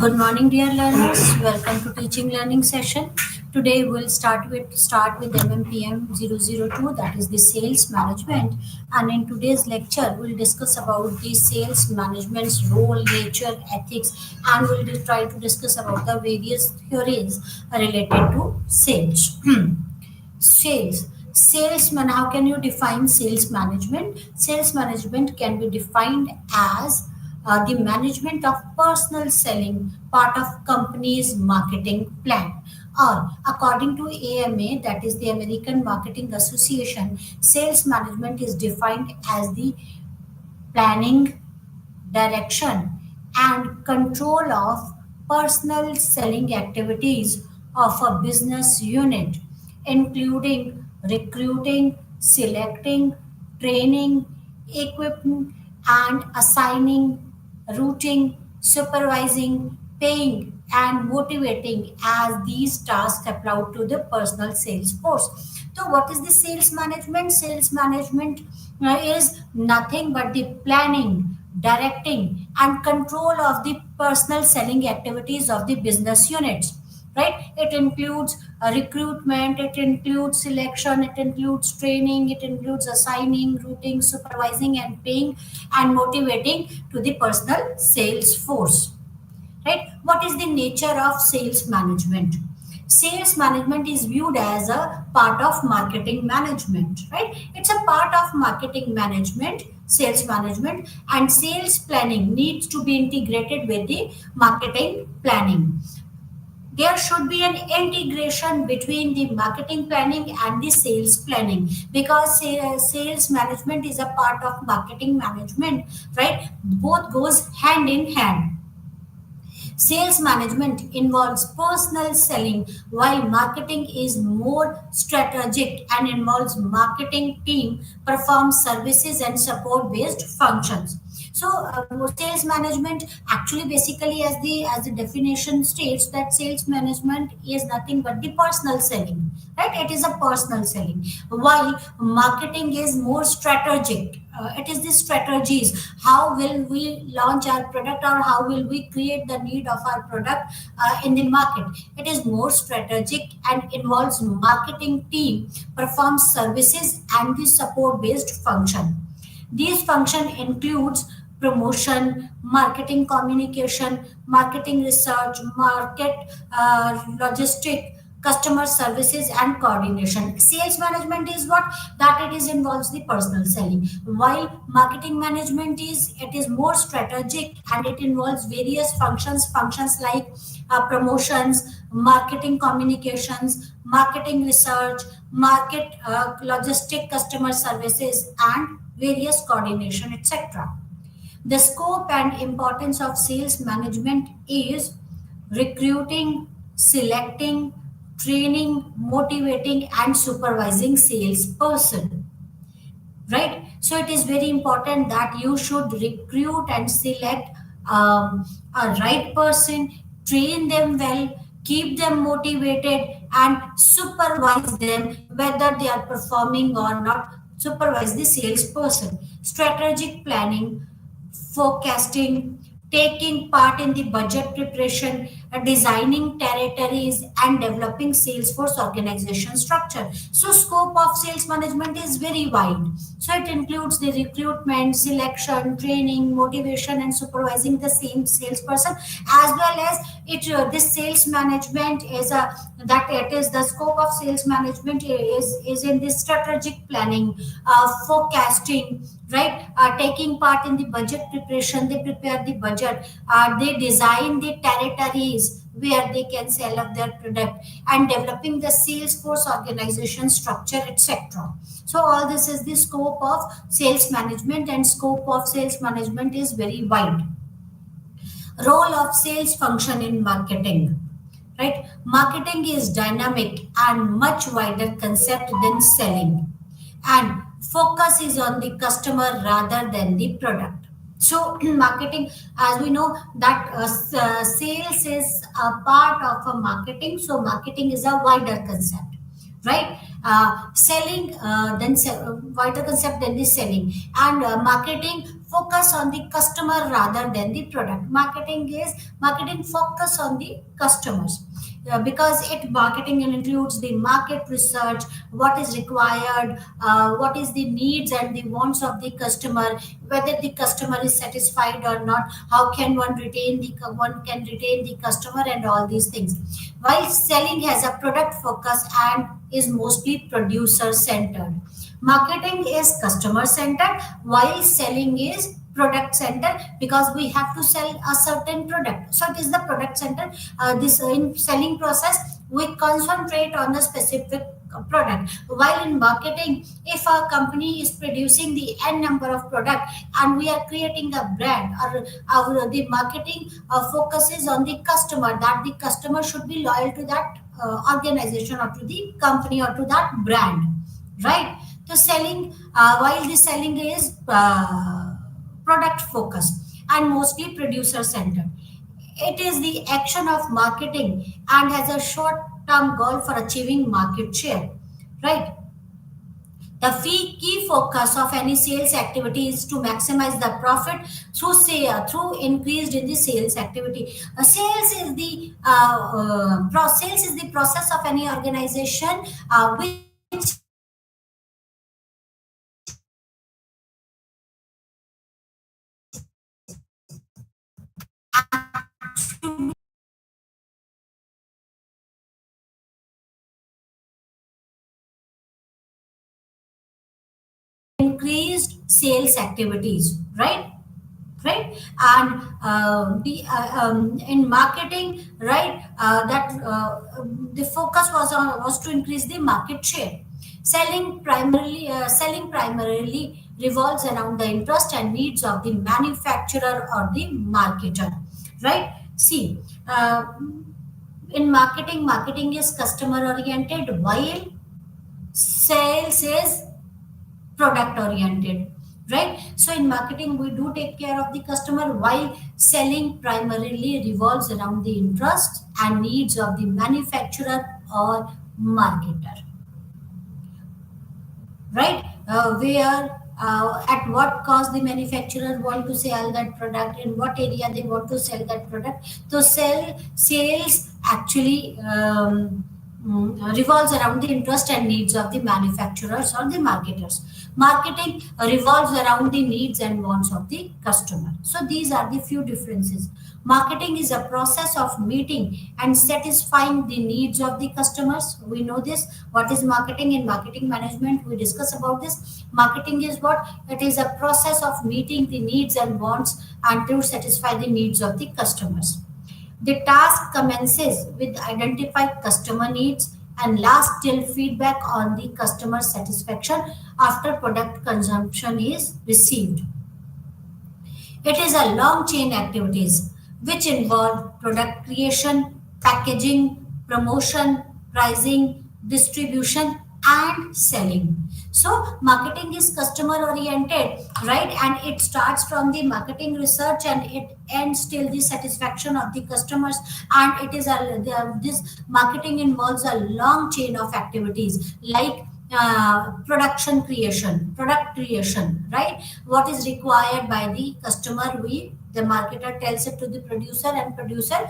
Good morning, dear learners. Welcome to teaching learning session. Today we'll start with MMPM002, that is the sales management. And in today's lecture, we'll discuss about the sales management's role, nature, ethics, and we'll try to discuss about the various theories related to sales. Sales. Salesman, how can you define sales management? Sales management can be defined as the management of personal selling, part of company's marketing plan. Or according to AMA, that is the American Marketing Association, sales management is defined as the planning, direction, and control of personal selling activities of a business unit, including recruiting, selecting, training, equipping, and assigning, routing, supervising, paying, and motivating as these tasks apply to the personal sales force. So, what is the sales management? Sales management is nothing but the planning, directing, and control of the personal selling activities of the business units. Right? It includes recruitment, it includes selection, it includes training, it includes assigning, routing, supervising, and paying and motivating to the personal sales force. Right? What is the nature of sales management? Sales management is viewed as a part of marketing management, right? It's a part of marketing management, sales management, and sales planning needs to be integrated with the marketing planning. There should be an integration between the marketing planning and the sales planning, because sales management is a part of marketing management, right? Both goes hand in hand. Sales management involves personal selling, while marketing is more strategic and involves marketing team perform services and support based functions. So, sales management actually, basically, as the definition states, that sales management is nothing but the personal selling, right? It is a personal selling, while marketing is more strategic. It is the strategies. How will we launch our product, or how will we create the need of our product in the market? It is more strategic and involves marketing team performs services and the support based function. These function includes promotion, marketing communication, marketing research, market logistic, customer services, and coordination. Sales management is what? That it is involves the personal selling, while marketing management is more strategic and it involves various functions like promotions, marketing communications, marketing research, market logistic, customer services, and various coordination, etc. The scope and importance of sales management is recruiting, selecting, training, motivating, and supervising salesperson. Right? So it is very important that you should recruit and select a right person, train them well, keep them motivated, and supervise them whether they are performing or not. Supervise the salesperson. Strategic planning, forecasting, taking part in the budget preparation, designing territories, and developing Salesforce organization structure. So, scope of sales management is very wide. So, it includes the recruitment, selection, training, motivation, and supervising the same salesperson, as well as this sales management is a that it is the scope of sales management is in the strategic planning, forecasting, right? Taking part in the budget preparation, they prepare the budget, they design the territories where they can sell up their product, and developing the sales force organization structure, etc. So all this is the scope of sales management, and scope of sales management is very wide. Role of sales function in marketing, right? Marketing is dynamic and much wider concept than selling, and focus is on the customer rather than the product. So marketing, as we know that sales is a part of a marketing, so marketing is a wider concept, right? Selling, wider concept than the selling, and marketing focus on the customer rather than the product. Marketing focus on the customers. Because it marketing includes the market research, what is required, what is the needs and the wants of the customer, whether the customer is satisfied or not, how can one can retain the customer, and all these things. While selling has a product focus and is mostly producer centered. Marketing is customer centered while selling is product centered, because we have to sell a certain product. So it is the product centered. This in selling process, we concentrate on the specific product. While in marketing, if a company is producing the n number of product and we are creating a brand, or our the marketing focuses on the customer, that the customer should be loyal to that organization or to the company or to that brand, right? So selling, while the selling is product focused and mostly producer centered. It is the action of marketing and has a short term goal for achieving market share, right? The key focus of any sales activity is to maximize the profit through through increased in the sales activity. Sales is the process of any organization which increased sales activities, right? Right. And the in marketing, right, that the focus was to increase the market share. Selling primarily revolves around the interest and needs of the manufacturer or the marketer, right? See, in marketing is customer oriented, while sales is product oriented, right? So in marketing we do take care of the customer, while selling primarily revolves around the interest and needs of the manufacturer or marketer, right? Where at what cost the manufacturer want to sell that product, in what area they want to sell that product. So sales actually revolves around the interest and needs of the manufacturers or the marketers. Marketing revolves around the needs and wants of the customer. So these are the few differences. Marketing is a process of meeting and satisfying the needs of the customers. We know this. What is marketing? In marketing management, we discuss about this. Marketing is what? It is a process of meeting the needs and wants and to satisfy the needs of the customers. The task commences with identify customer needs and lasts till feedback on the customer satisfaction after product consumption is received. It is a long chain activities which involve product creation, packaging, promotion, pricing, distribution, and selling. So marketing is customer oriented, right? And it starts from the marketing research and it ends till the satisfaction of the customers. And it is this marketing involves a long chain of activities like product creation, right? What is required by the customer, the marketer tells it to the producer, and producer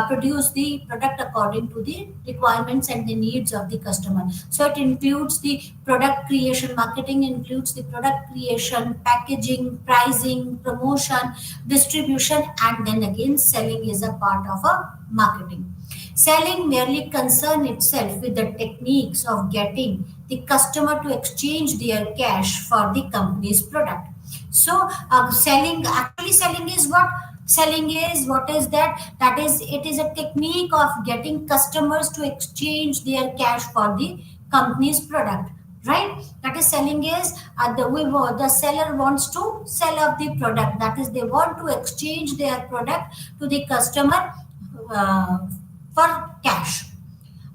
produce the product according to the requirements and the needs of the customer. So it includes the product creation. Marketing includes the product creation, packaging, pricing, promotion, distribution, and then again selling is a part of a marketing. Selling merely concern itself with the techniques of getting the customer to exchange their cash for the company's product. So selling is what? Selling is what is that? That is, it is a technique of getting customers to exchange their cash for the company's product, right? That is selling is the seller wants to sell off the product. That is, they want to exchange their product to the customer for cash.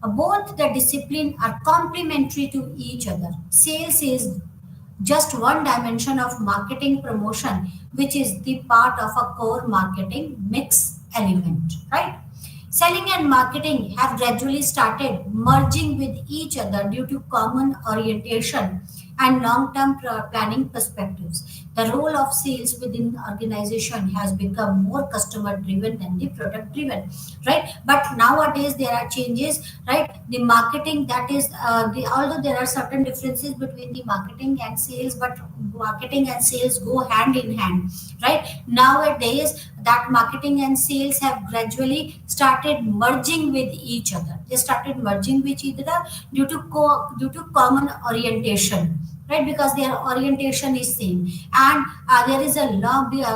Both the discipline are complementary to each other. Sales is just one dimension of marketing promotion, which is the part of a core marketing mix element, right? Selling and marketing have gradually started merging with each other due to common orientation and long-term planning perspectives. The role of sales within organization has become more customer driven than the product driven, right? But nowadays there are changes, right? The marketing, that is although there are certain differences between the marketing and sales, but marketing and sales go hand in hand, right? Nowadays that marketing and sales have gradually started merging with each other. They started merging with each other due to common orientation, right? Because their orientation is same, and there is a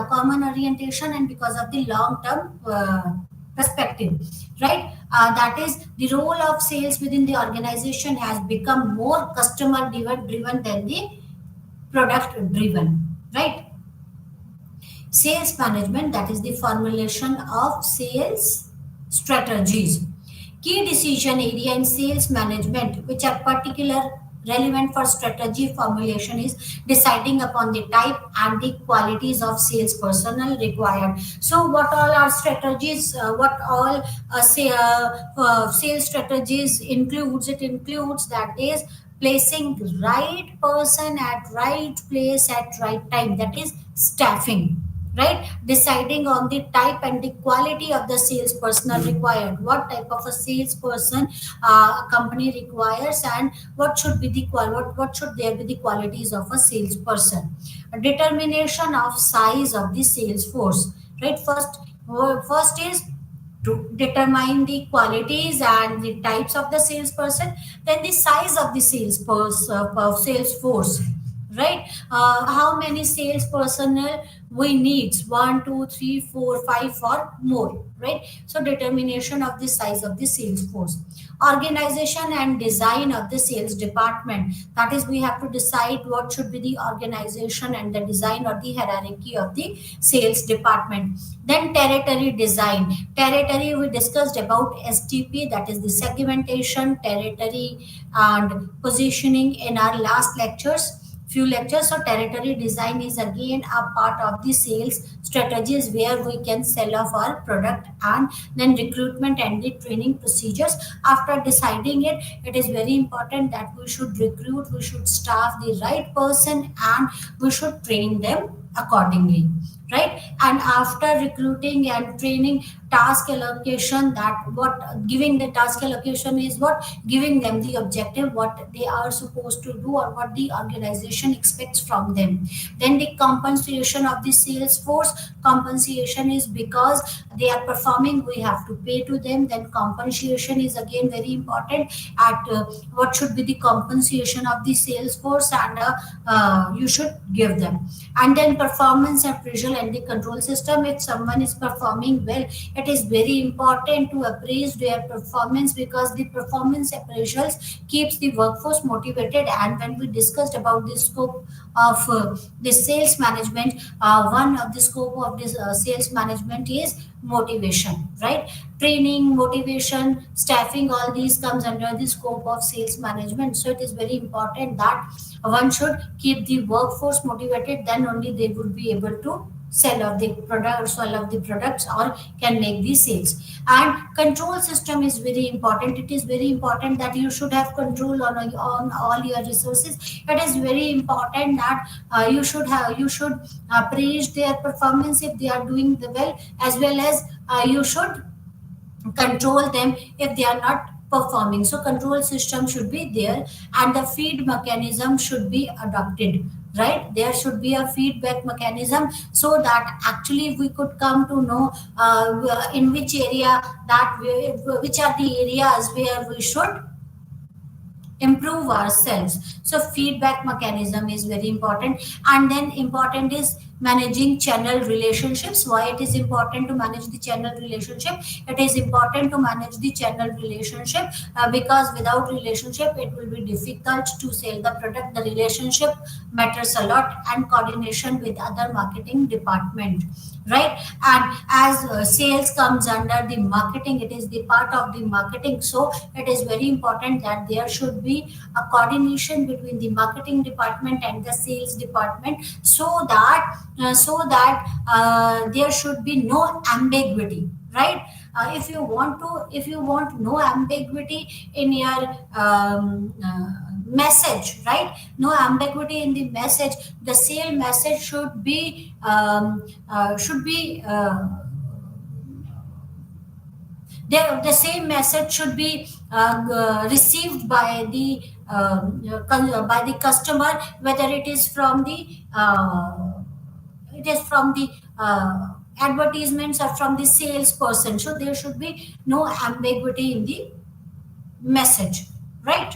common orientation, and because of the long term perspective, right? That is, the role of sales within the organization has become more customer driven than the product driven, right? Sales management, that is the formulation of sales strategies. Key decision area in sales management, which are particular relevant for strategy formulation, is deciding upon the type and the qualities of sales personnel required. So what all are strategies, what all sales strategies includes? It includes, that is, placing right person at right place at right time, that is staffing, right? Deciding on the type and the quality of the sales personnel required, what type of a salesperson a company requires, and what should be the what should there be the qualities of a salesperson. A determination of size of the sales force, right? First is to determine the qualities and the types of the salesperson, then the size of the sales force, right? How many sales personnel we need, one, two, three, four, five, or more, right? So determination of the size of the sales force. Organization and design of the sales department, that is, we have to decide what should be the organization and the design or the hierarchy of the sales department. Then territory design. Territory, we discussed about STP, that is the segmentation, territory, and positioning in our last few lectures. So territory design is again a part of the sales strategies, where we can sell off our product, and then recruitment and the training procedures. After deciding it, it is very important that we should recruit, we should staff the right person, and we should train them accordingly, right? And after recruiting and training, task allocation, that what giving the task allocation is what giving them the objective, what they are supposed to do, or what the organization expects from them. Then the compensation of the sales force. Compensation is because they are performing, we have to pay to them. Then compensation is again very important, at what should be the compensation of the sales force, and you should give them. And then performance appraisal and the control system. If someone is performing well, it is very important to appraise their performance, because the performance appraisals keeps the workforce motivated. And when we discussed about the scope of the sales management, one of the scope of this sales management is motivation, right? Training, motivation, staffing, all these comes under the scope of sales management. So it is very important that one should keep the workforce motivated, then only they would be able to sell of the products, or can make the sales. And control system is very important. It is very important that you should have control on all your resources. It is very important that you should praise their performance if they are doing the well, as well as you should control them if they are not performing. So control system should be there, and the feed mechanism should be adopted, right? There should be a feedback mechanism, so that actually we could come to know in which area which are the areas where we should improve ourselves. So feedback mechanism is very important. And then important is managing channel relationships. Why it is important to manage the channel relationship? It is important to manage the channel relationship because without relationship it will be difficult to sell the product. The relationship matters a lot, and coordination with other marketing department, right? And as sales comes under the marketing, it is the part of the marketing. So it is very important that there should be a coordination between the marketing department and the sales department, so that there should be no ambiguity, right? If you want no ambiguity in your message, right? No ambiguity in the message. The sale message should be the same message should be received by the by the customer, whether it is from the advertisements or from the salesperson. So there should be no ambiguity in the message, right?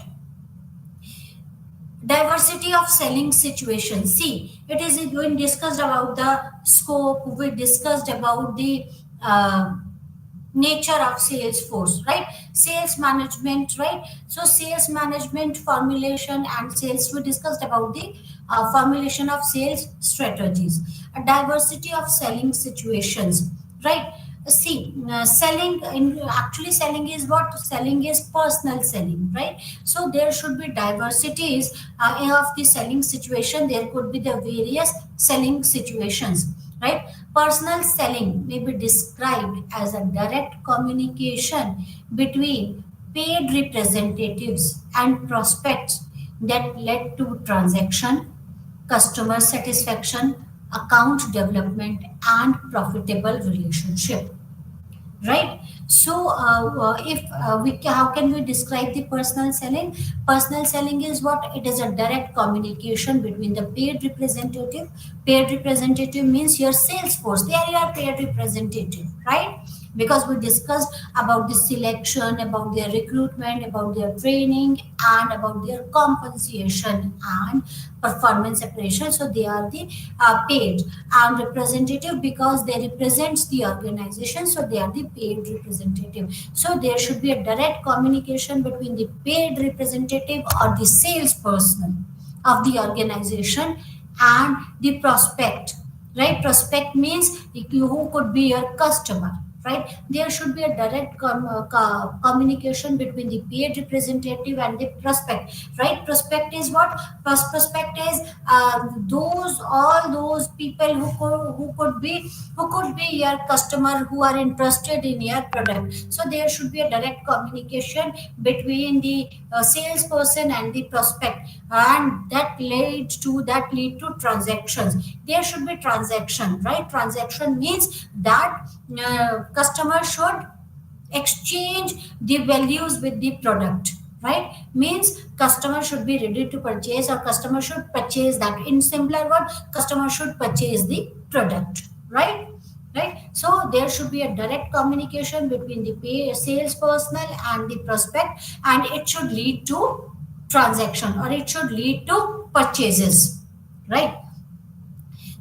Diversity of selling situations. See, it is when discussed about the scope, we discussed about the nature of sales force, right? Sales management, right? So sales management formulation and sales, we discussed about the formulation of sales strategies. A diversity of selling situations, right? See, selling in actually selling is what? Selling is personal selling, right? So there should be diversities of the selling situation. There could be the various selling situations, right? Personal selling may be described as a direct communication between paid representatives and prospects that led to transaction, customer satisfaction, account development, and profitable relationship, right? So if we how can we describe the personal selling? Personal selling is what? It is a direct communication between the paid representative means your sales force, they are your paid representative, right? Because we discussed about the selection, about their recruitment, about their training, and about their compensation and performance separation. So they are the paid and representative because they represent the organization. So they are the paid representative. So there should be a direct communication between the paid representative or the salesperson of the organization and the prospect, right? Prospect means who could be your customer, right? There should be a direct communication between the paid representative and the prospect, right? Prospect is what? Prospect is those all those people who could be your customer, who are interested in your product. So there should be a direct communication between the salesperson and the prospect, and that lead to transactions. There should be transaction, right? Transaction means that customer should exchange the values with the product, right? Means customer should be ready to purchase, or customer should purchase that. In simpler word, customer should purchase the product, right? Right. So there should be a direct communication between the sales personnel and the prospect, and it should lead to transaction, or it should lead to purchases, right?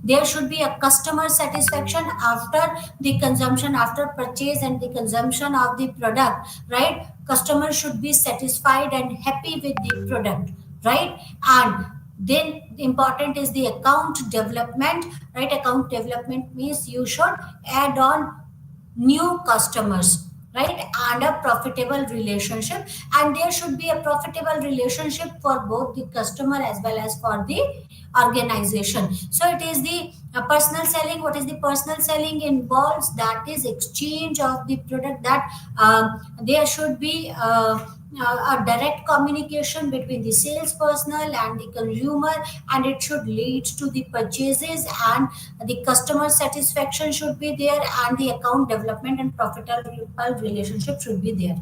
There should be a customer satisfaction after the consumption, after purchase and the consumption of the product, right? Customer should be satisfied and happy with the product, right? And then important is the account development, right? Account development means you should add on new customers, right? And a profitable relationship, and there should be a profitable relationship for both the customer as well as for the organization. So it is the personal selling. What is the personal selling involves? That is exchange of the product. That there should be a direct communication between the sales personnel and the consumer, and it should lead to the purchases, and the customer satisfaction should be there, and the account development and profitable relationship should be there.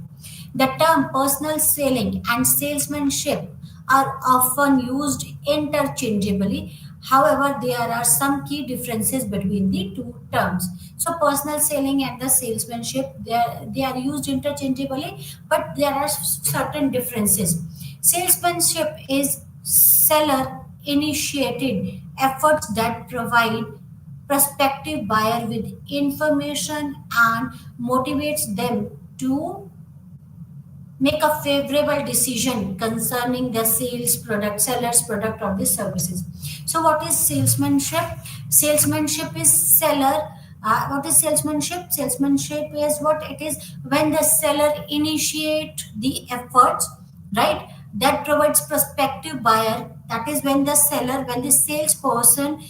The term personal selling and salesmanship are often used interchangeably. However, there are some key differences between the two terms. So, personal selling and the salesmanship, they are used interchangeably, but there are certain differences. Salesmanship is seller initiated efforts that provide prospective buyer with information and motivates them to make a favorable decision concerning the seller's product or the services. So what is salesmanship? Salesmanship is seller. What is salesmanship? Salesmanship is what? It is when the seller initiate the efforts, right? That provides prospective buyer. That is when when the salesperson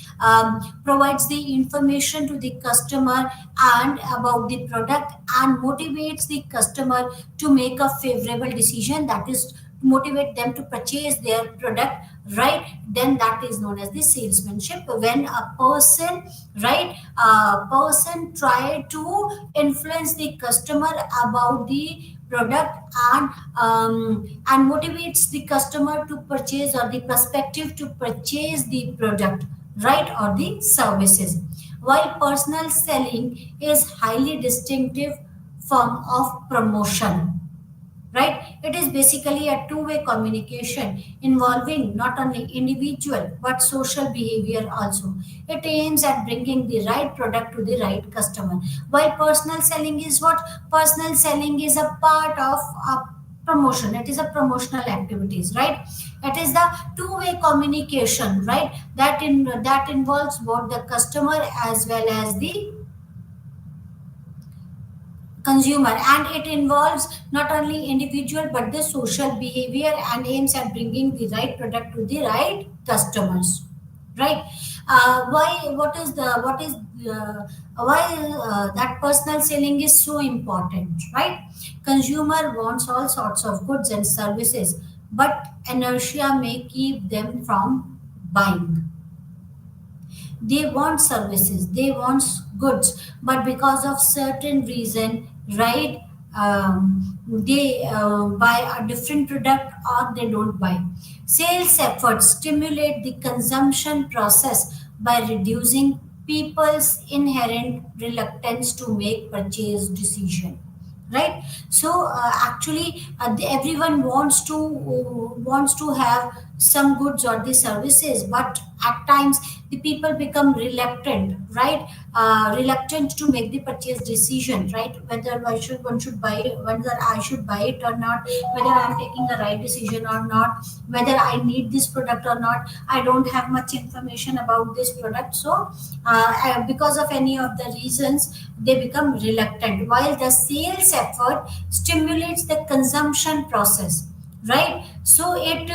provides the information to the customer and about the product, and motivates the customer to make a favorable decision, that is motivate them to purchase their product, right? Then that is known as the salesmanship. When a person, right, a person try to influence the customer about the product, and motivates the customer to purchase, or the perspective to purchase the product, right, or the services. While personal selling is highly distinctive form of promotion, right? It is basically a two-way communication involving not only individual but social behavior also. It aims at bringing the right product to the right customer. While personal selling is what? Personal selling is a part of a promotion. It is a promotional activities, right? It is the two-way communication, right? That involves both the customer as well as the consumer, and it involves not only individual but the social behavior, and aims at bringing the right product to the right customers, right? Why what is the what is why that personal selling is so important, right? Consumer wants all sorts of goods and services, but inertia may keep them from buying. They want services, they want goods, but because of certain reason, right, they buy a different product or they don't buy. Sales efforts stimulate the consumption process by reducing people's inherent reluctance to make purchase decision, right? So actually everyone wants to have some goods or the services, but at times the people become reluctant, right? Reluctant to make the purchase decision, right? Whether one should buy it, whether I should buy it or not, whether I'm taking the right decision or not, whether I need this product or not. I don't have much information about this product, so because of any of the reasons they become reluctant. While the sales effort stimulates the consumption process, right? So it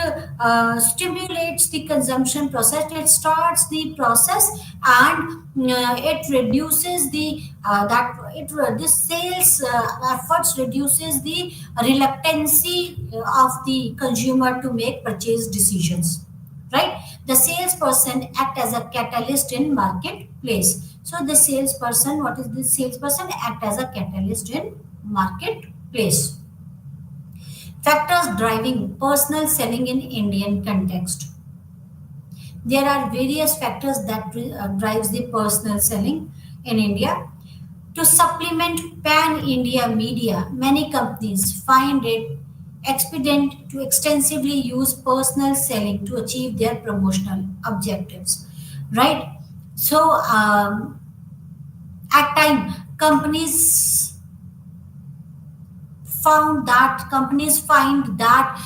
stimulates the consumption process, it starts the process, and it reduces the that it this sales efforts reduces the reluctancy of the consumer to make purchase decisions, right? The salesperson act as a catalyst in marketplace. So the salesperson, what is this salesperson? Act as a catalyst in marketplace. Factors driving personal selling in Indian context. There are various factors that drives the personal selling in India. To supplement pan-India media, many companies find it expedient to extensively use personal selling to achieve their promotional objectives, right? So at time companies find that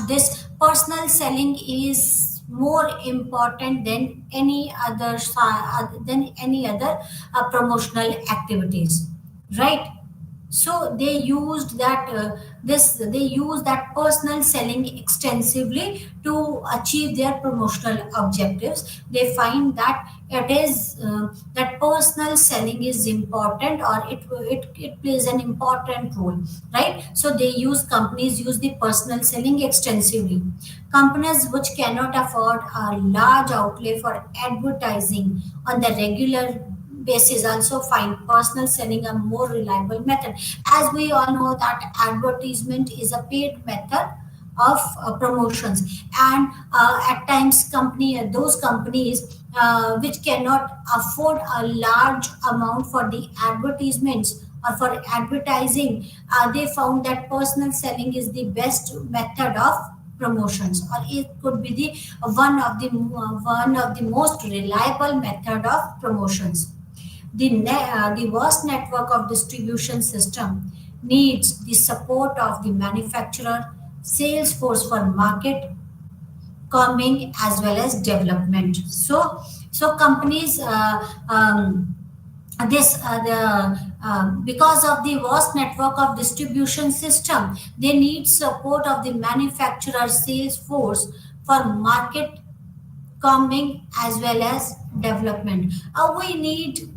this personal selling is more important than any other promotional activities, right? So they used that they use that personal selling extensively to achieve their promotional objectives. They find that it is that personal selling is important, or it plays an important role, right? So companies use the personal selling extensively. Companies which cannot afford a large outlay for advertising on the regular basis also find personal selling a more reliable method. As we all know that advertisement is a paid method of promotions, and at times those companies which cannot afford a large amount for the advertisements or for advertising, they found that personal selling is the best method of promotions, or it could be the one of the most reliable method of promotions. The vast network of distribution system needs the support of the manufacturer, sales force for market coming as well as development. So companies this the because of the vast network of distribution system, they need support of the manufacturer sales force for market calming as well as development.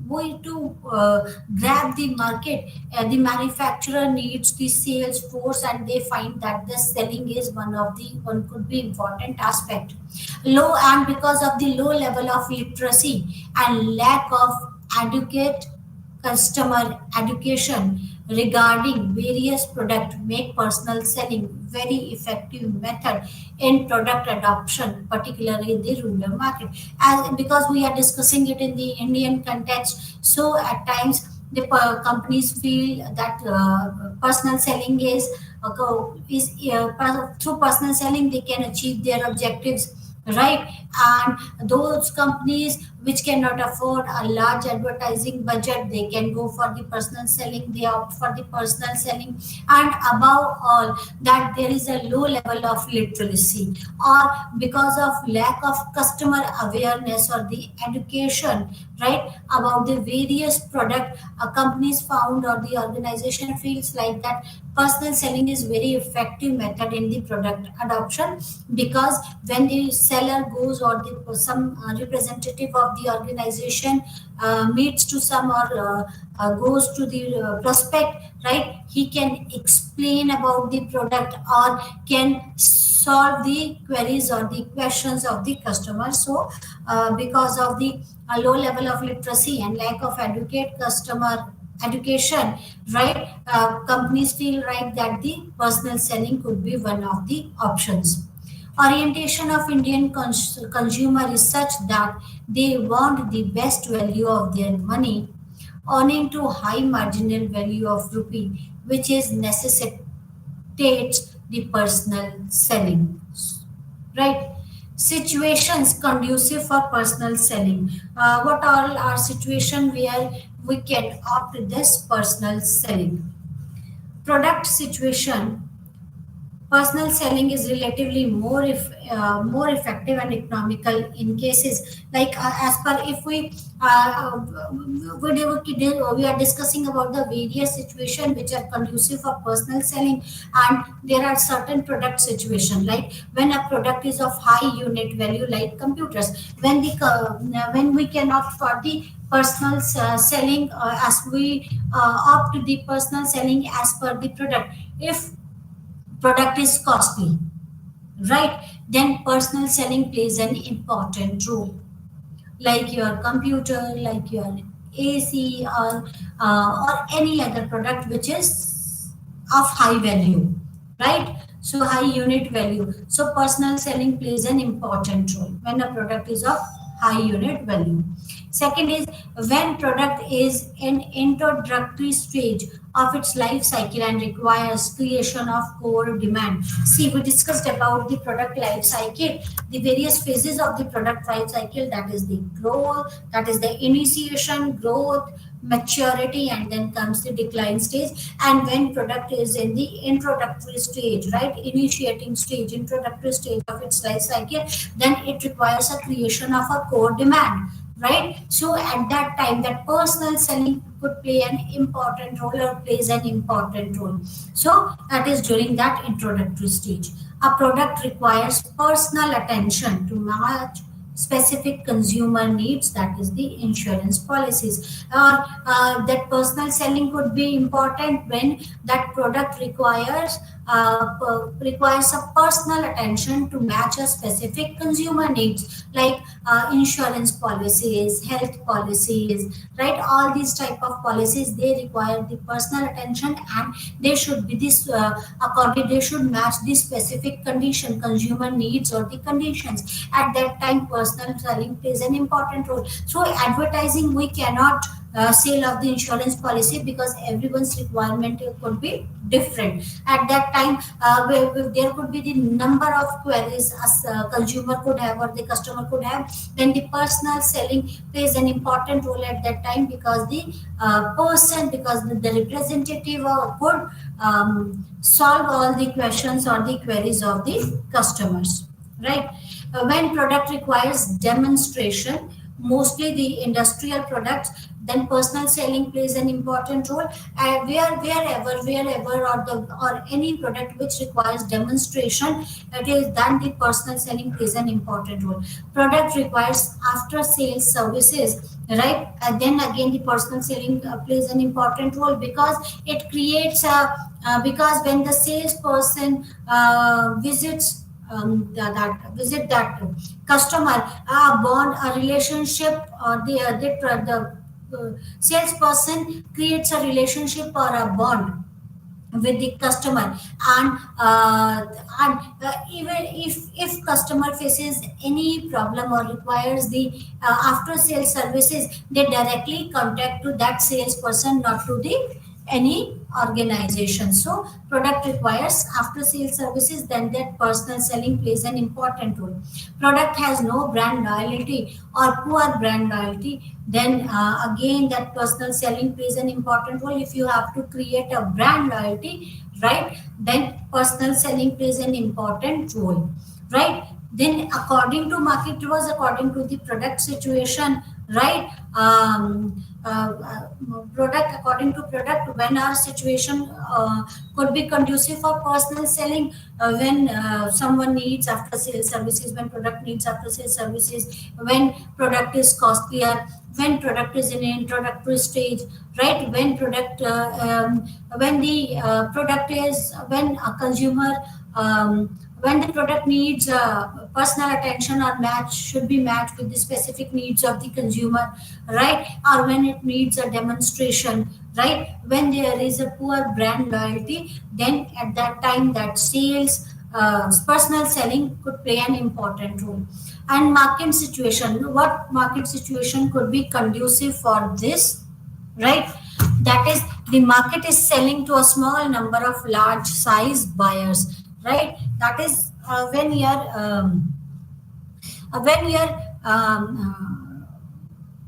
We to grab the market. The manufacturer needs the sales force, and they find that the selling is one could be important aspect. Low and because of the low level of literacy and lack of adequate customer education regarding various products make personal selling very effective method in product adoption, particularly in the rural market. As because we are discussing it in the Indian context, so at times the companies feel that personal selling through personal selling they can achieve their objectives, right? And those companies which cannot afford a large advertising budget, they can go for the personal selling, they opt for the personal selling. And above all, that there is a low level of literacy, or because of lack of customer awareness or the education, right, about the various product, companies found or the organization feels like that personal selling is very effective method in the product adoption. Because when the seller goes or the some representative of the organization meets to some or goes to the prospect, right, he can explain about the product or can solve the queries or the questions of the customer. So because of the low level of literacy and lack of adequate customer education, right, companies feel right that the personal selling could be one of the options. Orientation of Indian consumer is such that they want the best value of their money, owing to high marginal value of rupee, which is necessitates the personal selling. Right? Situations conducive for personal selling. What all are situation where we can opt this personal selling? Product situation. Personal selling is relatively more effective and economical in cases like as per if we are discussing about the various situation which are conducive for personal selling. And there are certain product situation like when a product is of high unit value like computers, when we can opt for the personal selling as we opt to the personal selling as per the product. If product is costly, right, then personal selling plays an important role, like your computer, like your AC, or any other product which is of high value, right? So high unit value. So personal selling plays an important role when a product is of high unit value. Second is when product is in introductory stage of its life cycle and requires creation of core demand. See, we discussed about the product life cycle, the various phases of the product life cycle, that is the growth, that is the initiation, growth, maturity, and then comes the decline stage. And when product is in the introductory stage, right, initiating stage, introductory stage of its life cycle, then it requires a creation of a core demand, right? So at that time that personal selling could play an important role or plays an important role. So that is during that introductory stage. A product requires personal attention to match specific consumer needs, that is the insurance policies. Or that personal selling could be important when that product requires a personal attention to match a specific consumer needs, like insurance policies, health policies, right? All these type of policies, they require the personal attention, and they should be this according, they should match the specific condition, consumer needs or the conditions. At that time personal selling plays an important role. So advertising, we cannot sale of the insurance policy because everyone's requirement could be different. At that time there could be the number of queries as consumer could have or the customer could have. Then the personal selling plays an important role at that time, because the because the representative could solve all the questions or the queries of the customers, right? When product requires demonstration, mostly the industrial products, then personal selling plays an important role. Wherever or any product which requires demonstration, it is then the personal selling plays an important role. Product requires after sales services, right? And then again the personal selling plays an important role, because it creates a because when the salesperson visits visit that customer, a bond, a relationship, or the salesperson creates a relationship or a bond with the customer. And even if customer faces any problem or requires the after sales services, they directly contact to that salesperson, not to the any organization. So product requires after sales services, then that personal selling plays an important role. Product has no brand loyalty or poor brand loyalty, then again that personal selling plays an important role. If you have to create a brand loyalty, right, then personal selling plays an important role, right? Then according to market was according to the product situation, right? Product according to product, when our situation could be conducive for personal selling, when someone needs after sales services, when product needs after sales services, when product is costlier, when product is in an introductory stage, right? When product when the product is when a consumer when the product needs personal attention or match should be matched with the specific needs of the consumer, right? Or when it needs a demonstration, right? When there is a poor brand loyalty, then at that time that sales personal selling could play an important role. And market situation, what market situation could be conducive for this, right? That is, the market is selling to a small number of large size buyers, right? That is when your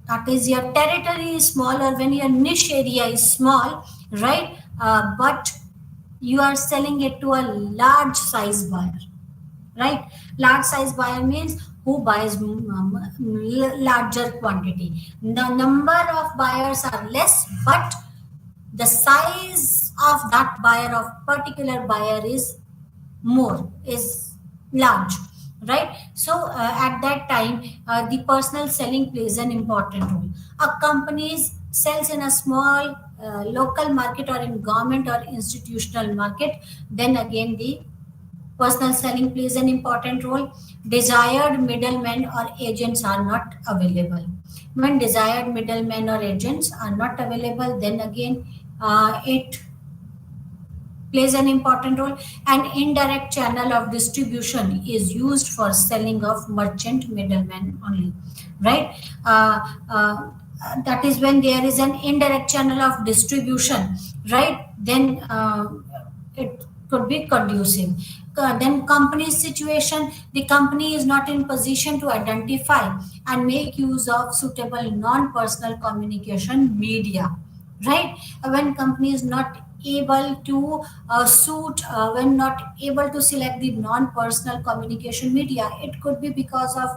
that is your territory is small, or when your niche area is small, right? But you are selling it to a large size buyer, right? Large size buyer means who buys larger quantity. The number of buyers are less, but the size of that buyer, of particular buyer, is more, is large, right? So at that time the personal selling plays an important role. A company sells in a small local market, or in government or institutional market, then again the personal selling plays an important role. Desired middlemen or agents are not available. When desired middlemen or agents are not available, then again it plays an important role. An indirect channel of distribution is used for selling of merchant middlemen only, right? That is when there is an indirect channel of distribution, right? Then it could be conducive. Then company's situation, the company is not in position to identify and make use of suitable non-personal communication media, right? When company is not able to when not able to select the non-personal communication media, it could be because of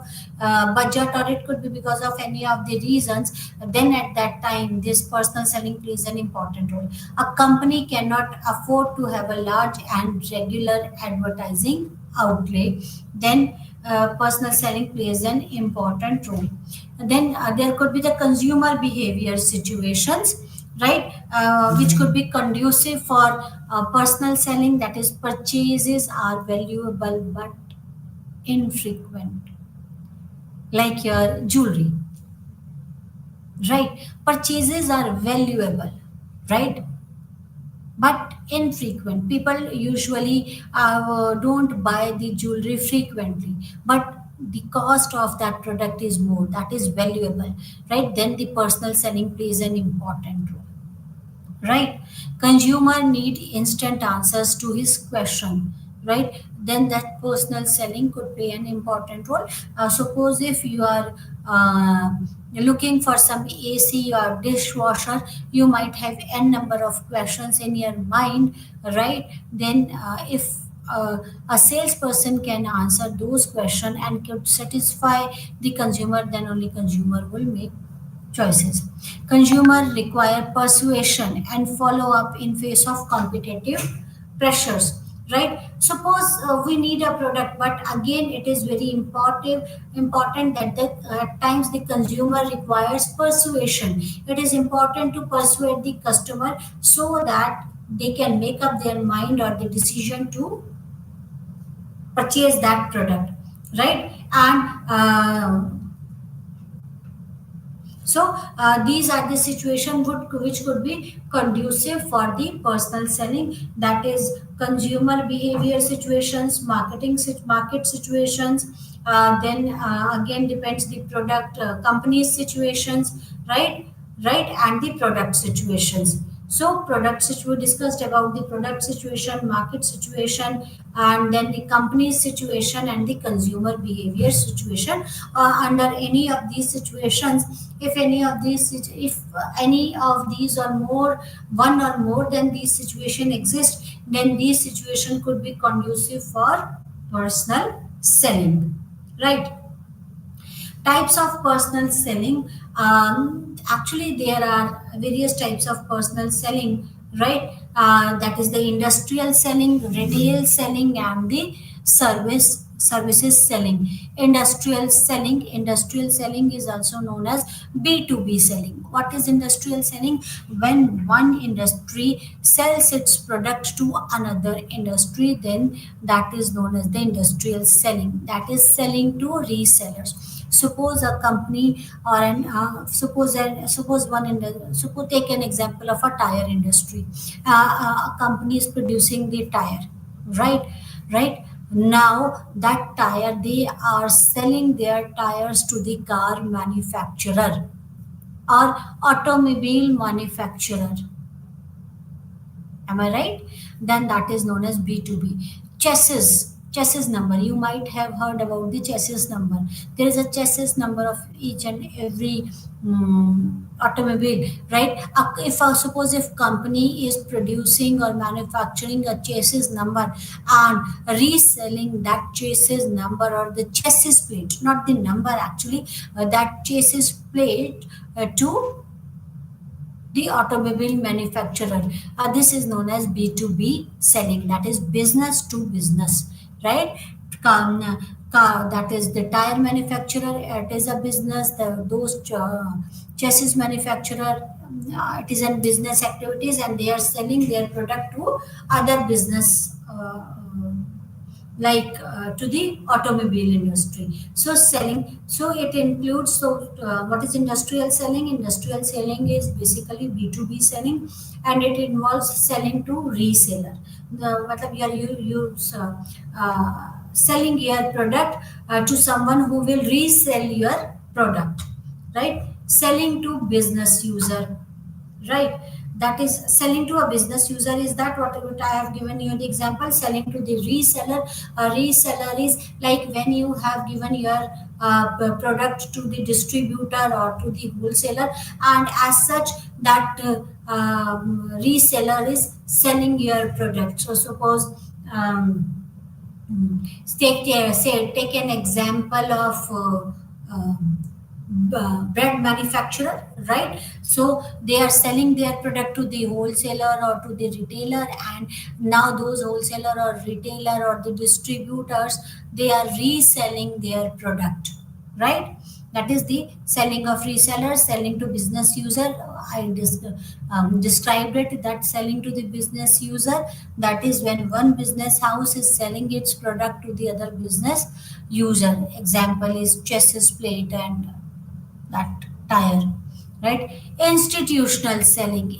budget, or it could be because of any of the reasons, then at that time this personal selling plays an important role. A company cannot afford to have a large and regular advertising outlay, then personal selling plays an important role. Then there could be the consumer behavior situations, right? Which could be conducive for personal selling. That is, purchases are valuable but infrequent, like your jewelry, right? Purchases are valuable, right, but infrequent. People usually don't buy the jewelry frequently, but the cost of that product is more, that is valuable, right? Then the personal selling plays an important role, right? Consumer need instant answers to his question, right? Then that personal selling could play an important role. Suppose if you are looking for some AC or dishwasher, you might have n number of questions in your mind, right? Then if a salesperson can answer those questions and could satisfy the consumer, then only consumer will make choices. Consumer require persuasion and follow up in face of competitive pressures. Right? Suppose we need a product, but again, it is very important that at times the consumer requires persuasion. It is important to persuade the customer so that they can make up their mind or the decision to purchase that product, right? And these are the situation which could be conducive for the personal selling, that is consumer behavior situations, market situations, then again depends the product company situations, right, and the product situations. So we discussed about the product situation, market situation, and then the company situation and the consumer behavior situation. Under any of these situations, if any of these or more, one or more than these situation exist, then these situation could be conducive for personal selling, right? Types of personal selling. Actually, there are various types of personal selling, right? That is the industrial selling, retail selling, and the services selling. Industrial selling is also known as B2B selling. What is industrial selling? When one industry sells its product to another industry, then that is known as the industrial selling. That is selling to resellers. Suppose a company or an suppose take an example of a tire industry. A company is producing the tire, right. Now that tire, they are selling their tires to the car manufacturer or automobile manufacturer. Am I right? Then that is known as B2B. Chassis number. You might have heard about the chassis number. There is a chassis number of each and every automobile, right? Suppose if company is producing or manufacturing a chassis number and reselling that chassis number or the chassis plate, not the number actually, that chassis plate to the automobile manufacturer. This is known as B2B selling, that is business to business, right? That is the tire manufacturer, it is a business. Those chassis manufacturer, it is a business activities, and they are selling their product to other business. To the automobile industry. So selling, so it includes, what is industrial selling? Industrial selling is basically B2B selling, and it involves selling to reseller. Selling your product to someone who will resell your product, right? Selling to business user, right? That is selling to a business user. Is that what I have given you the example? Selling to the reseller. A reseller is like when you have given your product to the distributor or to the wholesaler, and as such that reseller is selling your product. So suppose take an example of bread manufacturer, right? So they are selling their product to the wholesaler or to the retailer, and now those wholesaler or retailer or the distributors, they are reselling their product, right? That is the selling of reseller. Selling to business user, I described it, that selling to the business user, that is when one business house is selling its product to the other business user. Example is chassis plate and that tire, right? Institutional selling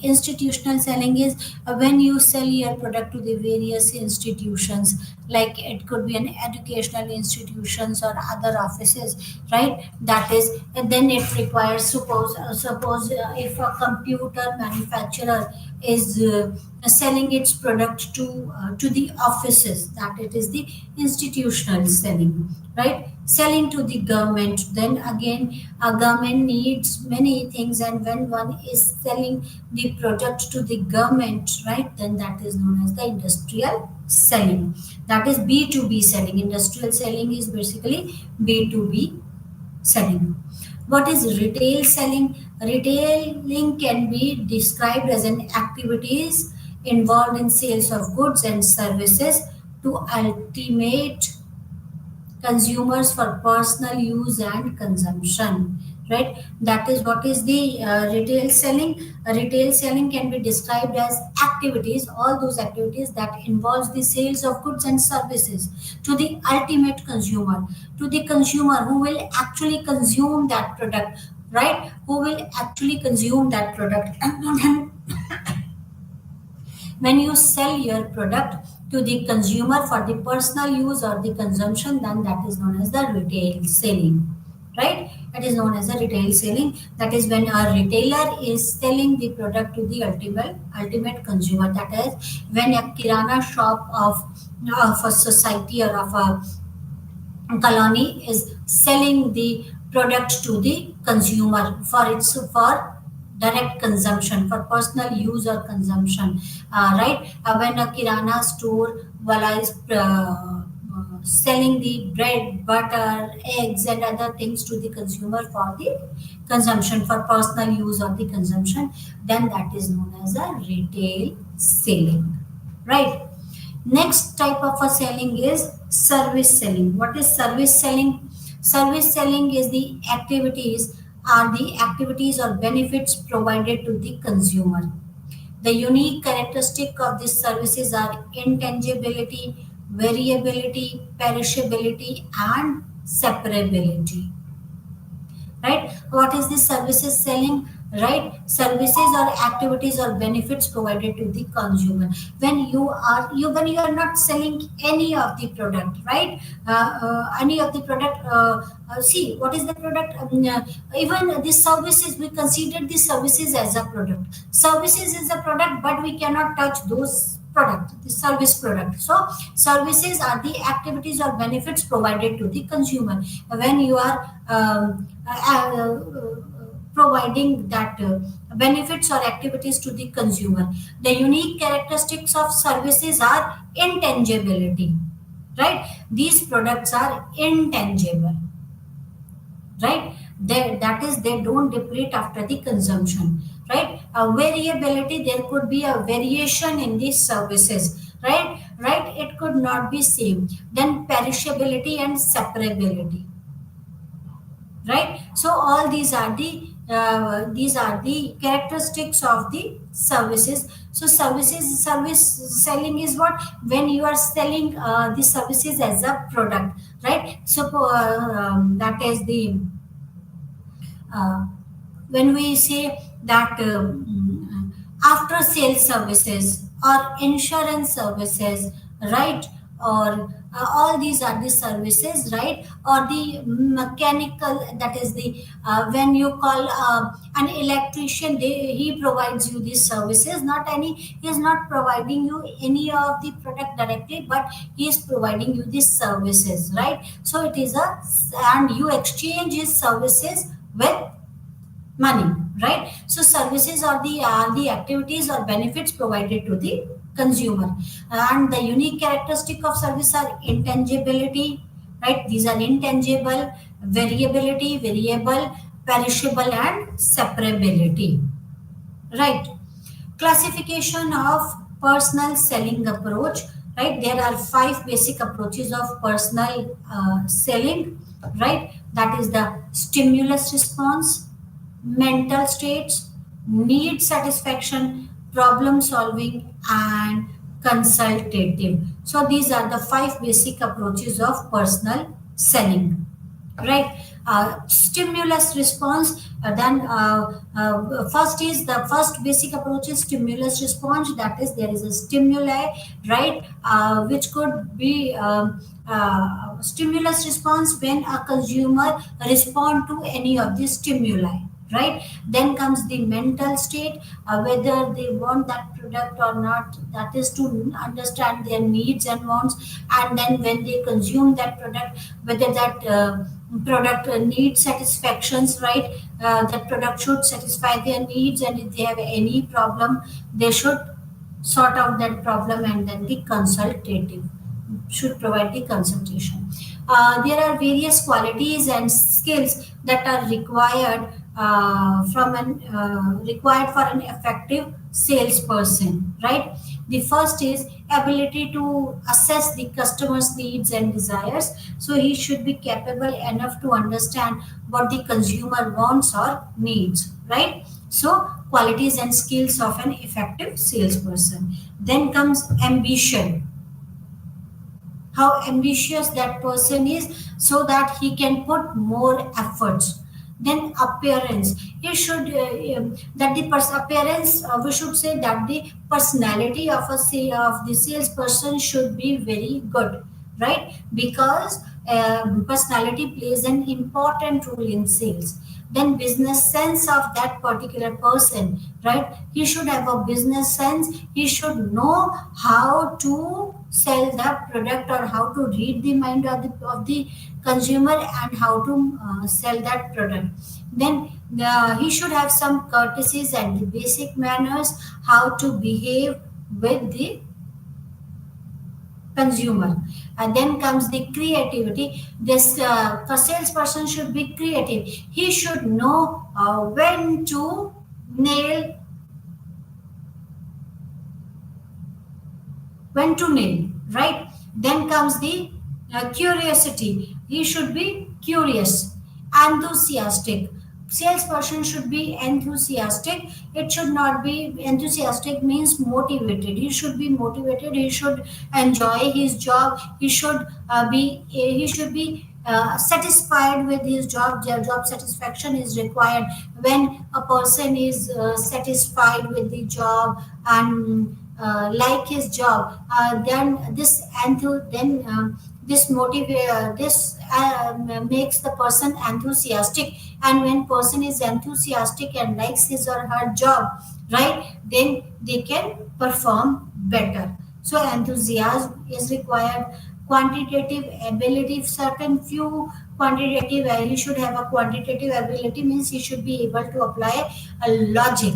is when you sell your product to the various institutions, like it could be an educational institutions or other offices, right? That is, and then it requires, suppose if a computer manufacturer is selling its product to the offices, that it is the institutional selling, right? Selling to the government, then again a government needs many things, and when one is selling the product to the government, right, then that is known as the industrial selling. That is B2B selling. Industrial selling is basically B2B selling. What is retail selling? Retailing can be described as an activities involved in sales of goods and services to ultimate consumers for personal use and consumption, right? That is what is the retail selling. Retail selling can be described as activities, all those activities that involves the sales of goods and services to the ultimate consumer, to the consumer who will actually consume that product, right? Who will actually consume that product. And when you sell your product to the consumer for the personal use or the consumption, then that is known as the retail selling, right? It is known as a retail selling. That is when a retailer is selling the product to the ultimate consumer. That is when a kirana shop of a society or of a colony is selling the product to the consumer for direct consumption, for personal use or consumption, right? When a kirana store wala is selling the bread, butter, eggs and other things to the consumer for the consumption, for personal use or the consumption, then that is known as a retail selling, right? Next type of a selling is service selling. What is service selling? Service selling is the activities or benefits provided to the consumer. The unique characteristic of these services are intangibility, variability, perishability, and separability, right? What is the services selling? Right, services or activities or benefits provided to the consumer. When you are not selling any of the product, right? Any of the product, see what is the product. Even the services, we consider the services as a product. Services is a product, but we cannot touch those product, the service product. So services are the activities or benefits provided to the consumer. When you are providing that benefits or activities to the consumer, the unique characteristics of services are intangibility, right? These products are intangible, right? That is, they don't deplete after the consumption, right? Variability, there could be a variation in these services, right? It could not be same. Then perishability and separability, right? So all these are the characteristics of the services. So service selling is what, when you are selling the services as a product, right? So that is the uh, when we say that after sales services or insurance services, right? Or all these are the services, right? Or the mechanical, that is the when you call an electrician, he provides you these services. Not any, he is not providing you any of the product directly, but he is providing you these services, right? So it is a, and you exchange his services with money, right? So services are the activities or benefits provided to the consumer. And the unique characteristic of service are intangibility, right? These are intangible, variability, variable, perishable, and separability, right? Classification of personal selling approach, right? There are 5 basic approaches of personal selling, right? That is the stimulus response, mental states, need satisfaction, problem solving, and consultative. So these are the 5 basic approaches of personal selling, right? Stimulus response, then first is the first basic approach is stimulus response. That is, there is a stimuli, right? Which could be stimulus response when a consumer respond to any of the stimuli, right? Then comes the mental state, whether they want that product or not. That is to understand their needs and wants. And then when they consume that product, whether that product needs satisfactions, right? That product should satisfy their needs, and if they have any problem, they should sort out that problem. And then the consultative should provide the consultation. There are various qualities and skills that are required for an effective salesperson, right? The first is ability to assess the customer's needs and desires. So he should be capable enough to understand what the consumer wants or needs, right? So qualities and skills of an effective salesperson. Then comes ambition, how ambitious that person is so that he can put more efforts. Then appearance, he should that the appearance, we should say that the personality of of the salesperson should be very good, right? Because personality plays an important role in sales. Then business sense of that particular person, right? He should have a business sense. He should know how to sell that product or how to read the mind of the consumer and how to sell that product. Then he should have some courtesies and the basic manners, how to behave with the consumer. And then comes the creativity. This salesperson should be creative. He should know when to nail right? Then comes the curiosity. He should be curious, enthusiastic. Salesperson should be enthusiastic. It should not be enthusiastic means motivated. He should be motivated. He should enjoy his job. He should be satisfied with his job. Job satisfaction is required. When a person is satisfied with the job and like his job, then this makes the person enthusiastic. And when person is enthusiastic and likes his or her job, right, then they can perform better. So enthusiasm is required. Quantitative ability, certain few quantitative, he should have a quantitative ability, means he should be able to apply a logic,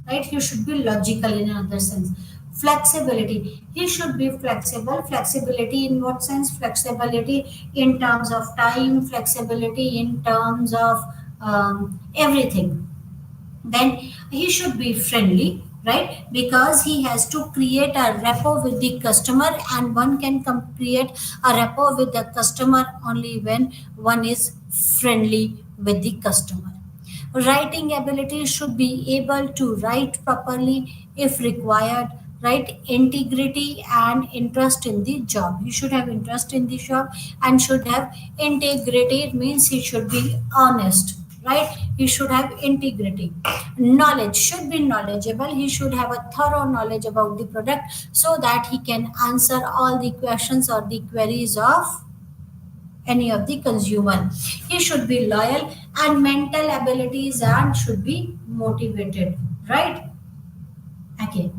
right? He should be logical in another sense. Flexibility, he should be flexible. Flexibility in what sense? Flexibility in terms of time, flexibility in terms of everything. Then he should be friendly, right? Because he has to create a rapport with the customer, and one can create a rapport with the customer only when one is friendly with the customer. Writing ability, should be able to write properly if required, right? Integrity and interest in the job, he should have interest in the job and should have integrity. It means he should be honest, right? He should have integrity. Knowledge, should be knowledgeable. He should have a thorough knowledge about the product so that he can answer all the questions or the queries of any of the consumer. He should be loyal and mental abilities and should be motivated, right? Okay.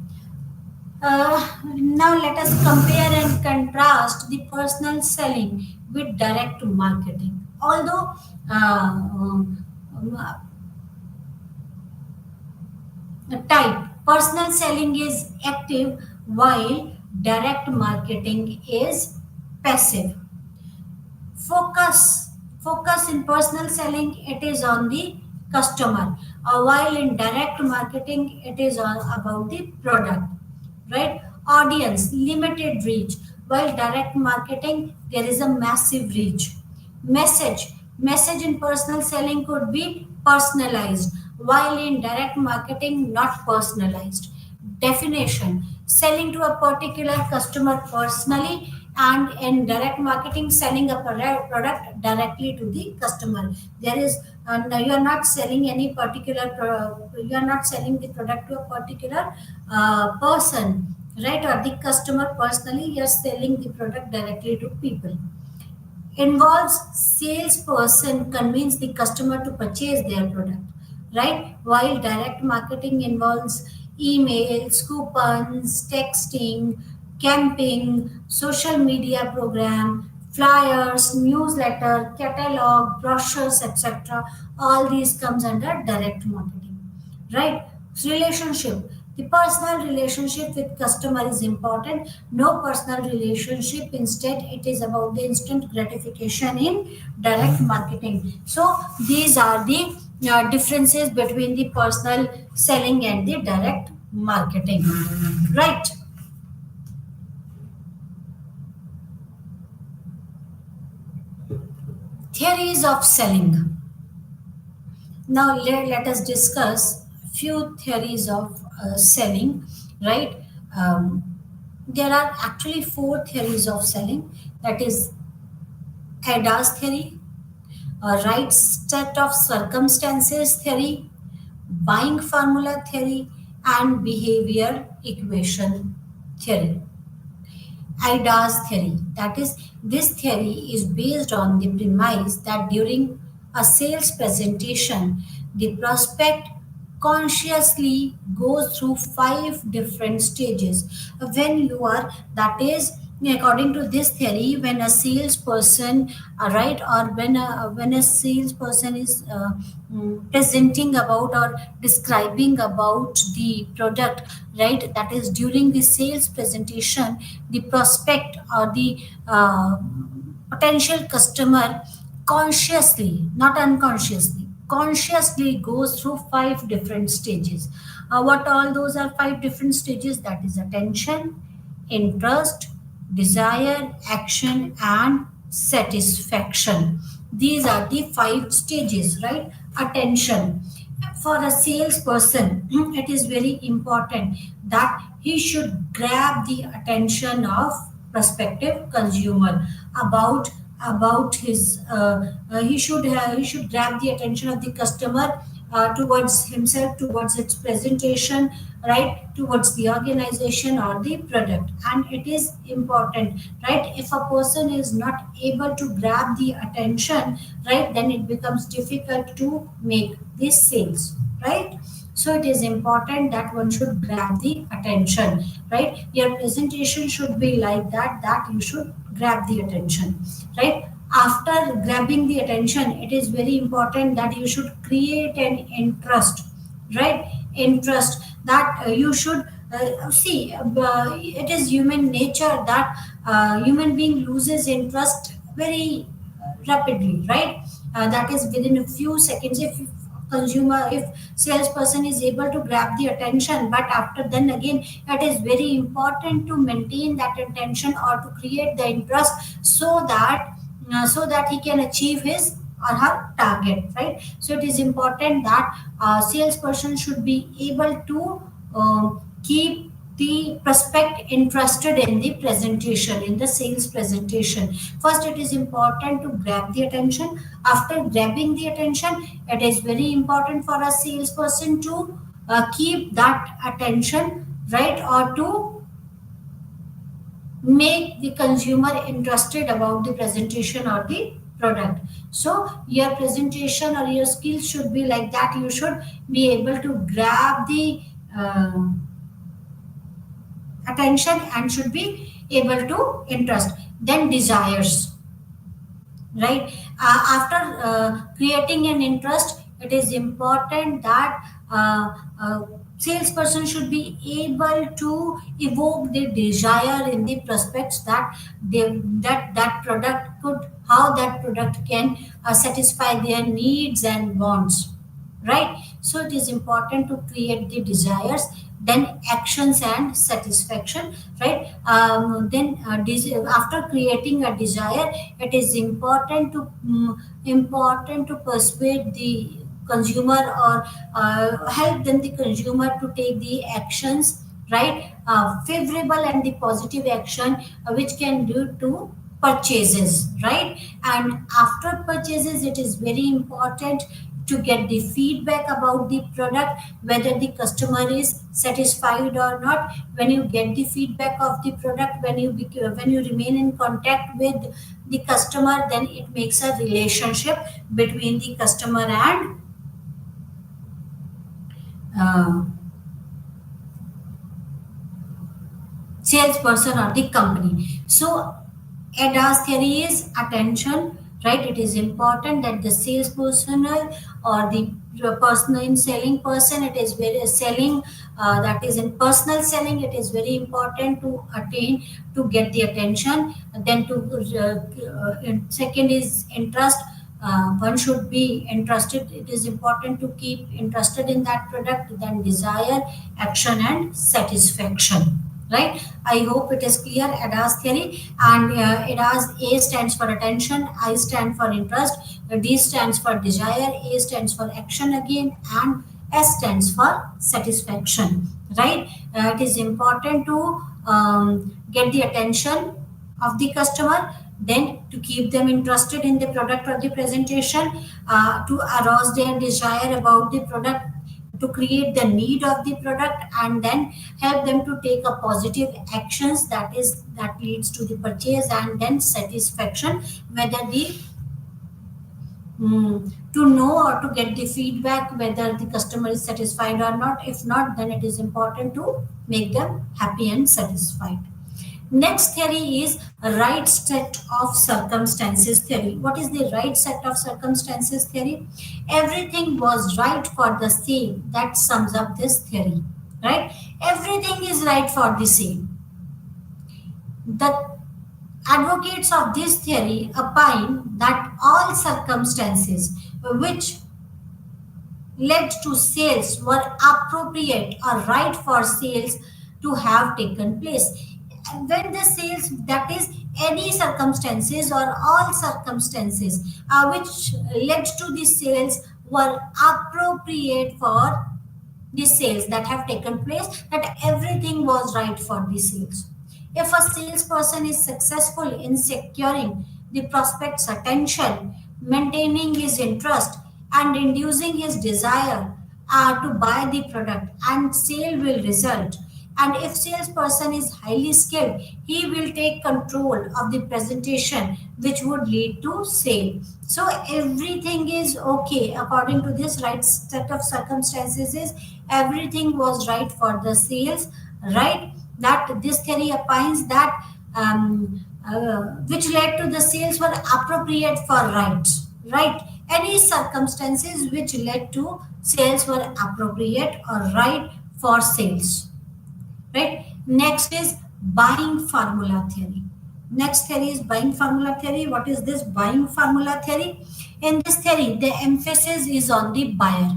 Now let us compare and contrast the personal selling with direct marketing. Although type personal selling is active while direct marketing is passive. Focus in personal selling, it is on the customer, while in direct marketing it is all about the product, right? Audience, limited reach, while direct marketing there is a massive reach. Message in personal selling could be personalized, while in direct marketing not personalized. Definition, selling to a particular customer personally, and in direct marketing selling a product directly to the customer. There is you are not selling any particular you are not selling the product to a particular person, right, or the customer personally. You are selling the product directly to people. Involves salesperson convince the customer to purchase their product, right? While direct marketing involves emails, coupons, texting, camping, social media program, flyers, newsletter, catalog, brochures, etc. All these comes under direct marketing, right? Relationship, The personal relationship with customer is important. No personal relationship. Instead, it is about the instant gratification in direct marketing. So these are the differences between the personal selling and the direct marketing. Right. Theories of selling. Now let us discuss few theories of selling, right? Um, there are actually four theories of selling. That is ADAS theory, a right set of circumstances theory, buying formula theory, and behavior equation theory. IDA's theory. That is, this theory is based on the premise that during a sales presentation, the prospect consciously goes through five different stages. When you are, that is, according to this theory, when a salesperson, right, or when a salesperson is presenting about or describing about the product, right, that is during the sales presentation, the prospect or the potential customer consciously, not unconsciously, consciously goes through five different stages. What all those are five different stages? That is attention, interest, desire, action, and satisfaction. These are the five stages, right? Attention. For a salesperson, it is very important that he should grab the attention of prospective consumer about his he should grab the attention of the customer towards himself, towards its presentation, right, towards the organization or the product. And it is important, right? If a person is not able to grab the attention, right, then it becomes difficult to make these sales, right? So it is important that one should grab the attention, right? Your presentation should be like that, that you should grab the attention, right? After grabbing the attention, it is very important that you should create an interest, right? Interest that you should see. It is human nature that human being loses interest very rapidly, right? That is within a few seconds. If salesperson is able to grab the attention, but after then again, it is very important to maintain that attention or to create the interest, so that he can achieve his or her target, right? So it is important that salesperson should be able to keep the prospect interested in the presentation, in the sales presentation. First, it is important to grab the attention. After grabbing the attention, it is very important for a salesperson to keep that attention, right, or to make the consumer interested about the presentation or the product. So your presentation or your skills should be like that. You should be able to grab the attention and should be able to interest. Then desires, right? After creating an interest, it is important that salesperson should be able to evoke the desire in the prospects that that product could, how that product can satisfy their needs and wants, right? So it is important to create the desires, then actions and satisfaction, right? Then after creating a desire, it is important to persuade the consumer or help them the consumer to take the actions, right? Favorable and the positive action which can lead to purchases, right? And after purchases, it is very important to get the feedback about the product, whether the customer is satisfied or not. When you get the feedback of the product, when you remain in contact with the customer, then it makes a relationship between the customer and uh, salesperson or the company. So ADA's theory is attention, right? It is important that the salesperson or the personal in selling person, it is very selling, that is in personal selling, it is very important to attain, to get the attention. Then to second is interest. One should be interested, it is important to keep interested in that product. Then desire, action and satisfaction. Right, I hope it is clear. ADAS theory. And ADAS, A stands for attention, I stand for interest, D stands for desire, A stands for action again, and S stands for satisfaction. Right, it is important to get the attention of the customer, then to keep them interested in the product or the presentation, to arouse their desire about the product, to create the need of the product, and then help them to take a positive actions, that leads to the purchase, and then satisfaction, whether the to know or to get the feedback whether the customer is satisfied or not. If not, then it is important to make them happy and satisfied. Next theory is right set of circumstances theory. What is the right set of circumstances theory? Everything was right for the sale. That sums up this theory. Right? Everything is right for the sale. The advocates of this theory opine that all circumstances which led to sales were appropriate or right for sales to have taken place. When the sales, that is any circumstances or all circumstances which led to the sales were appropriate for the sales that have taken place, that everything was right for the sales. If a salesperson is successful in securing the prospect's attention, maintaining his interest, and inducing his desire to buy the product, and sale will result. And if salesperson is highly skilled, he will take control of the presentation, which would lead to sale. So everything is okay according to this right set of circumstances. Is everything was right for the sales, right? That this theory opines that which led to the sales were appropriate for rights, right? Any circumstances which led to sales were appropriate or right for sales. Right. Next is buying formula theory. Next theory is buying formula theory. What is this buying formula theory? In this theory, the emphasis is on the buyer.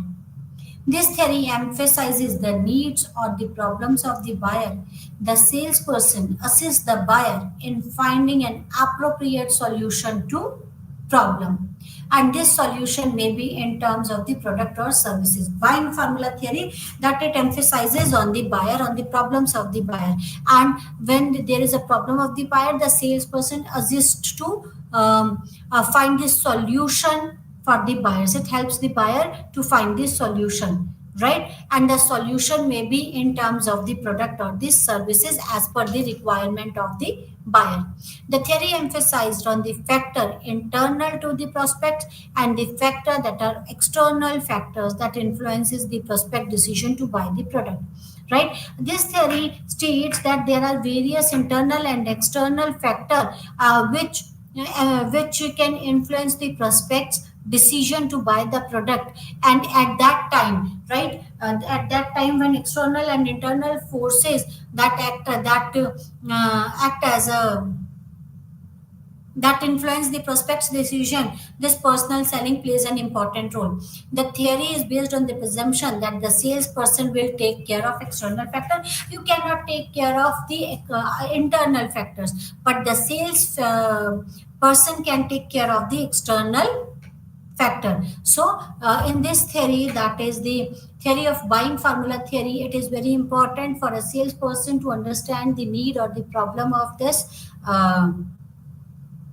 This theory emphasizes the needs or the problems of the buyer. The salesperson assists the buyer in finding an appropriate solution to problem, and this solution may be in terms of the product or services. Buying formula theory, that it emphasizes on the buyer, on the problems of the buyer, and when there is a problem of the buyer, the salesperson assists to find the solution for the buyers. It helps the buyer to find the solution, right? And the solution may be in terms of the product or the services as per the requirement of the buyer. The theory emphasized on the factor internal to the prospect and the factor that are external factors that influences the prospect decision to buy the product. Right? This theory states that there are various internal and external factors which can influence the prospect's decision to buy the product. And at that time, right, at that time when external and internal forces that act as a that influence the prospect's decision, this personal selling plays an important role. The theory is based on the presumption that the salesperson will take care of external factors. You cannot take care of the internal factors, but the sales person can take care of the external factor. So in this theory, that is the theory of buying formula theory, it is very important for a salesperson to understand the need or the problem of this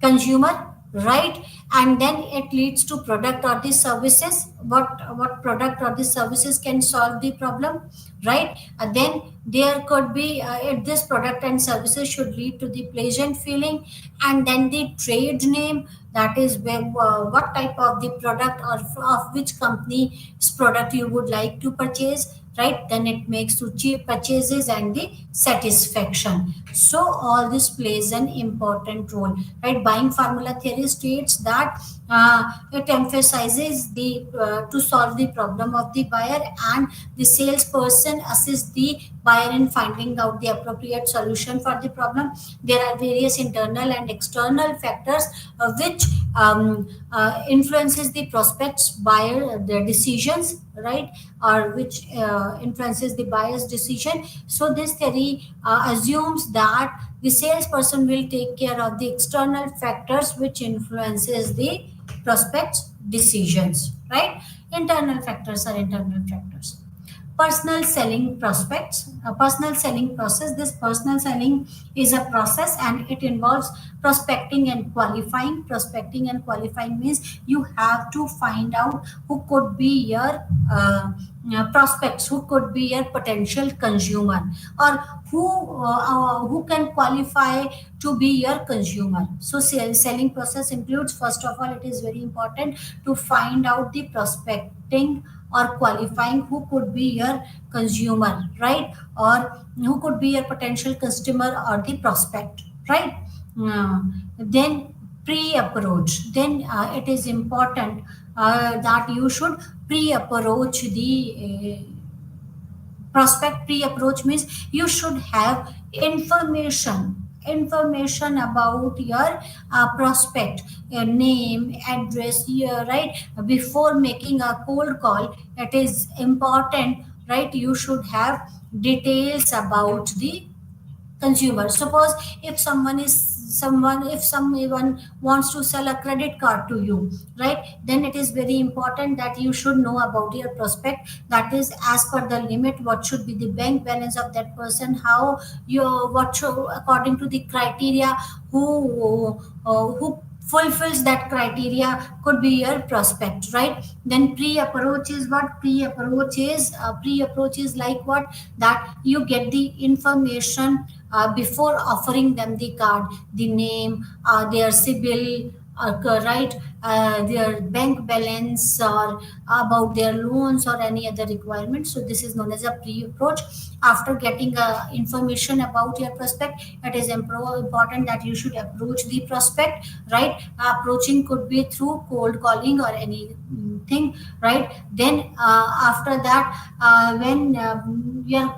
consumer, right? And then it leads to product or the services. What product or the services can solve the problem, right? Then there could be this product and services should lead to the pleasant feeling, and then the trade name, that is where, what type of the product or of which company's product you would like to purchase, right? Then it makes to cheap purchases, and the satisfaction. So all this plays an important role, right? Buying formula theory states that it emphasizes the to solve the problem of the buyer, and the salesperson assists the buyer in finding out the appropriate solution for the problem. There are various internal and external factors which influences the prospects buyer their decisions, right? Or which influences the buyer's decision. So this theory assumes that the salesperson will take care of the external factors which influences the prospects decisions, right? Internal factors are internal factors. Personal selling prospects, a personal selling process. This personal selling is a process and it involves prospecting and qualifying. Prospecting and qualifying means you have to find out who could be your prospects, who could be your potential consumer, or who can qualify to be your consumer. So selling process includes, first of all, it is very important to find out the prospecting or qualifying who could be your consumer, right? Or who could be your potential customer or the prospect, right? Then pre-approach. Then it is important that you should pre-approach the prospect. Pre-approach means you should have information about your prospect, your name, address, your, right? Before making a cold call, it is important, right? You should have details about the consumer. Suppose if someone wants to sell a credit card to you, right? Then it is very important that you should know about your prospect, that is, as per the limit, what should be the bank balance of that person, how you, what should, according to the criteria, who fulfills that criteria could be your prospect, right? Then pre-approach is what? Pre-approach is like what? That you get the information before offering them the card, the name, their CIBIL, right, their bank balance, or about their loans or any other requirements. So this is known as a pre-approach. After getting information about your prospect, it is important that you should approach the prospect, right? Approaching could be through cold calling or anything, right? Then after that, when your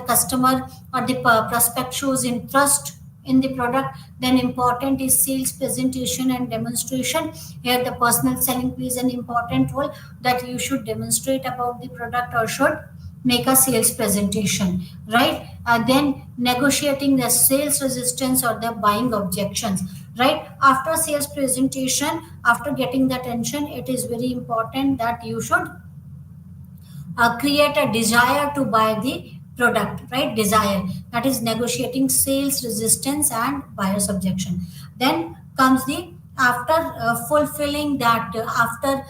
customer or the prospect shows interest in the product, then important is sales presentation and demonstration. Here the personal selling plays an important role, that you should demonstrate about the product or should make a sales presentation, right? Then negotiating the sales resistance or the buying objections, right? After sales presentation, after getting the attention, it is very important that you should create a desire to buy the product, right? Desire, that is negotiating sales resistance and buyer's objection. Then comes the, after fulfilling that, after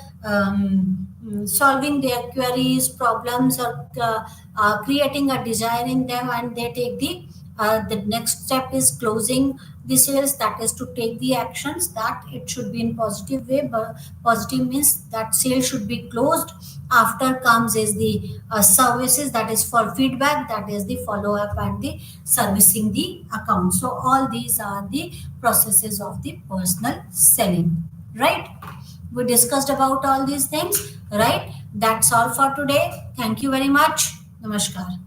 solving their queries, problems, or creating a desire in them, and they take the next step is closing the sales, that is to take the actions, that it should be in positive way. But positive means that sale should be closed. After comes is the services, that is for feedback, that is the follow up and the servicing the account. So all these are the processes of the personal selling, right? We discussed about all these things, right? That's all for today. Thank you very much. Namaskar.